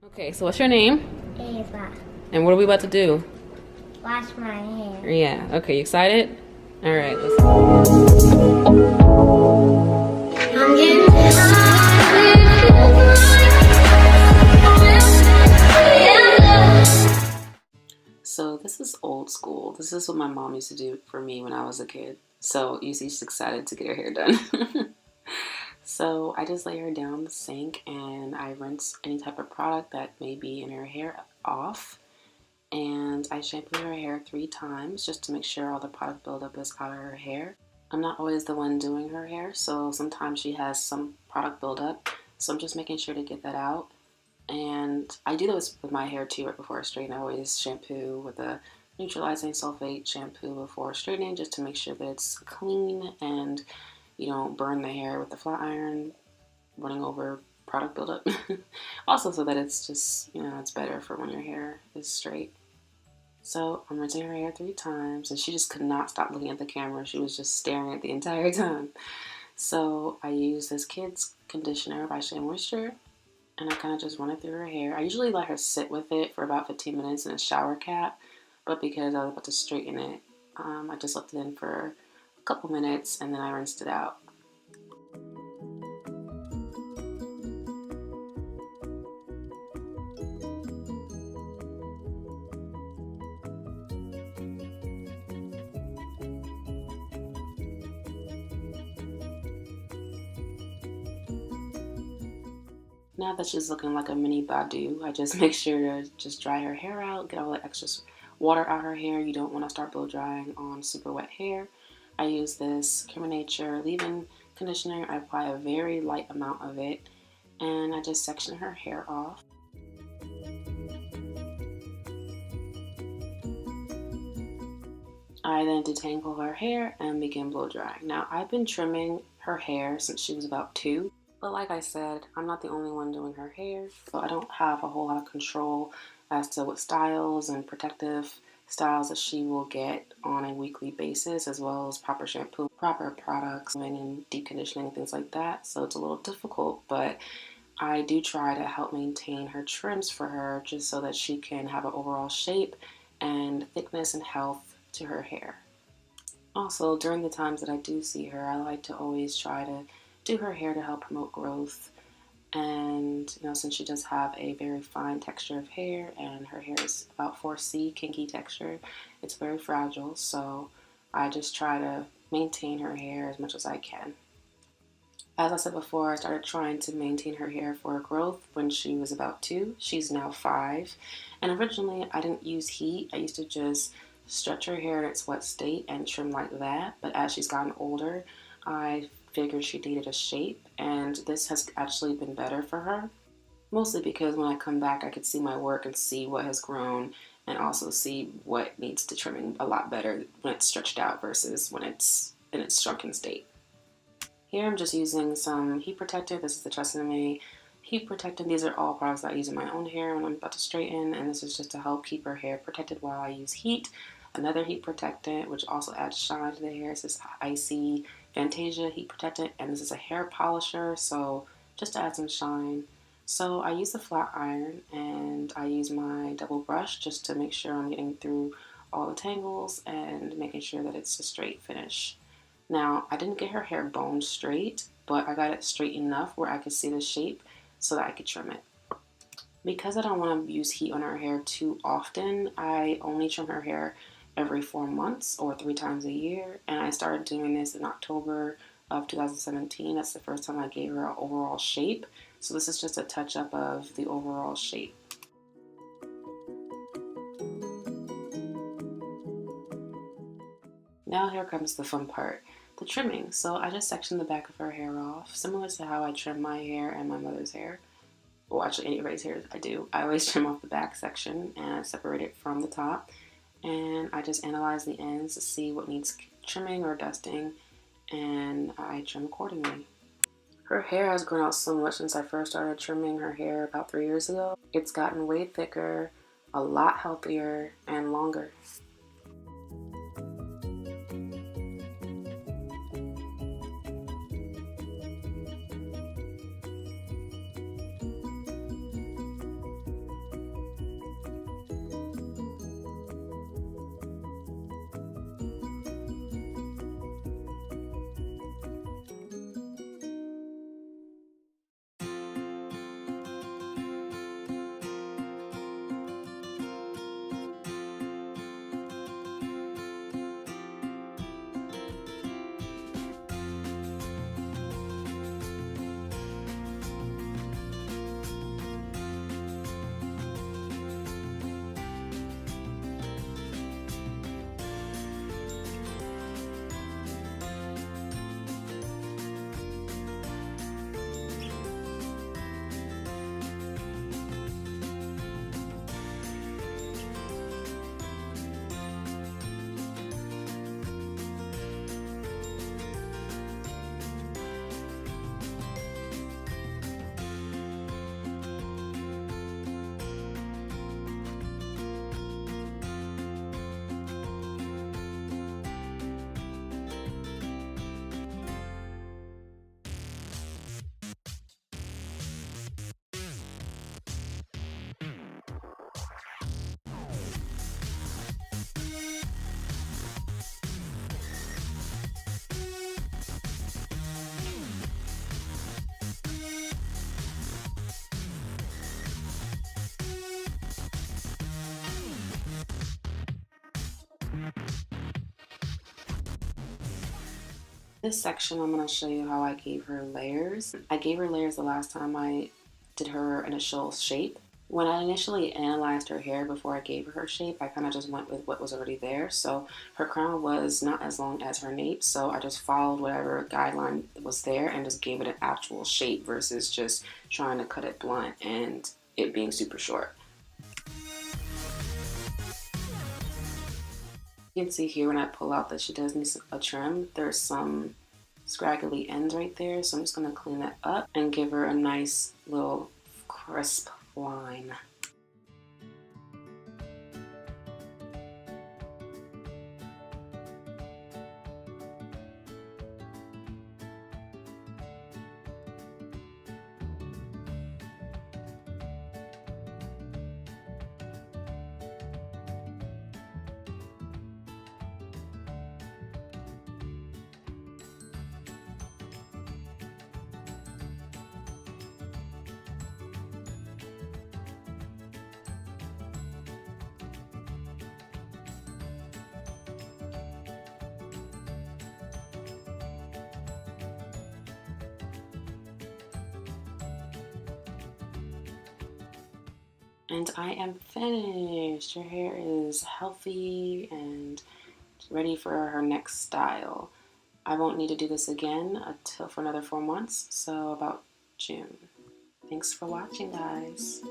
Okay, so what's your name? Ava. And what are we about to do? Wash my hair. Yeah, okay, you excited? All right, let's go. I'm getting So this is old school. This is what my mom used to do for me when I was a kid. So you see she's excited to get her hair done. So I just lay her down in the sink and I rinse any type of product that may be in her hair off. And I shampoo her hair 3 times just to make sure all the product buildup is out of her hair. I'm not always the one doing her hair, so sometimes she has some product buildup. So I'm just making sure to get that out. And I do this with my hair too right before I straighten. I always shampoo with a neutralizing sulfate shampoo before straightening just to make sure that it's clean and you don't burn the hair with the flat iron running over product buildup. Also so that it's just, it's better for when your hair is straight. So I'm rinsing her hair 3 times and she just could not stop looking at the camera. She was just staring at the entire time. So I use this Kids Conditioner by Shea Moisture and I kind of just run it through her hair. I usually let her sit with it for about 15 minutes in a shower cap, but because I was about to straighten it, I just left it in for a couple minutes and then I rinsed it out. Now that she's looking like a mini Badu, I just make sure to just dry her hair out, get all the extra water out her hair. You don't want to start blow drying on super wet hair. I use this Human Nature leave-in conditioner. I apply a very light amount of it and I just section her hair off. I then detangle her hair and begin blow drying. Now I've been trimming her hair since she was about 2. But like I said, I'm not the only one doing her hair, so I don't have a whole lot of control as to what styles and protective styles that she will get on a weekly basis, as well as proper shampoo, proper products, and deep conditioning, things like that. So it's a little difficult, but I do try to help maintain her trims for her just so that she can have an overall shape and thickness and health to her hair. Also, during the times that I do see her, I like to always try to do her hair to help promote growth. And since she does have a very fine texture of hair and her hair is about 4C kinky texture, it's very fragile, so I just try to maintain her hair as much as I can. As I said before, I started trying to maintain her hair for growth when she was about 2. She's now 5. And originally I didn't use heat. I used to just stretch her hair in its wet state and trim like that. But as she's gotten older, I figured she needed a shape, and this has actually been better for her. Mostly because when I come back, I could see my work and see what has grown and also see what needs to trimming a lot better when it's stretched out versus when it's in its shrunken state. Here I'm just using some heat protector. This is the Tresemme heat protectant. These are all products that I use in my own hair when I'm about to straighten, and this is just to help keep her hair protected while I use heat. Another heat protectant, which also adds shine to the hair, is this Icy Fantasia heat protectant, and this is a hair polisher, so just to add some shine. So I use the flat iron and I use my double brush just to make sure I'm getting through all the tangles and making sure that it's a straight finish. Now, I didn't get her hair bone straight, but I got it straight enough where I could see the shape so that I could trim it. Because I don't want to use heat on her hair too often, I only trim her hair every 4 months or 3 times a year, and I started doing this in October of 2017. That's the first time I gave her an overall shape. So this is just a touch up of the overall shape. Now here comes the fun part, the trimming. So I just sectioned the back of her hair off, similar to how I trim my hair and my mother's hair. Well, actually anybody's hair I do. I always trim off the back section and I separate it from the top. And I just analyze the ends to see what needs trimming or dusting, and I trim accordingly. Her hair has grown out so much since I first started trimming her hair about 3 years ago. It's gotten way thicker, a lot healthier, and longer. This section, I'm going to show you how I gave her layers. I gave her layers the last time I did her initial shape. When I initially analyzed her hair before I gave her shape, I kind of just went with what was already there. So her crown was not as long as her nape, so I just followed whatever guideline was there and just gave it an actual shape versus just trying to cut it blunt and it being super short. You can see here when I pull out that she does need a trim. There's some scraggly ends right there, so I'm just going to clean that up and give her a nice little crisp line. And I am finished. Her hair is healthy and ready for her next style. I won't need to do this again for another 4 months, so about June. Thanks for watching, guys.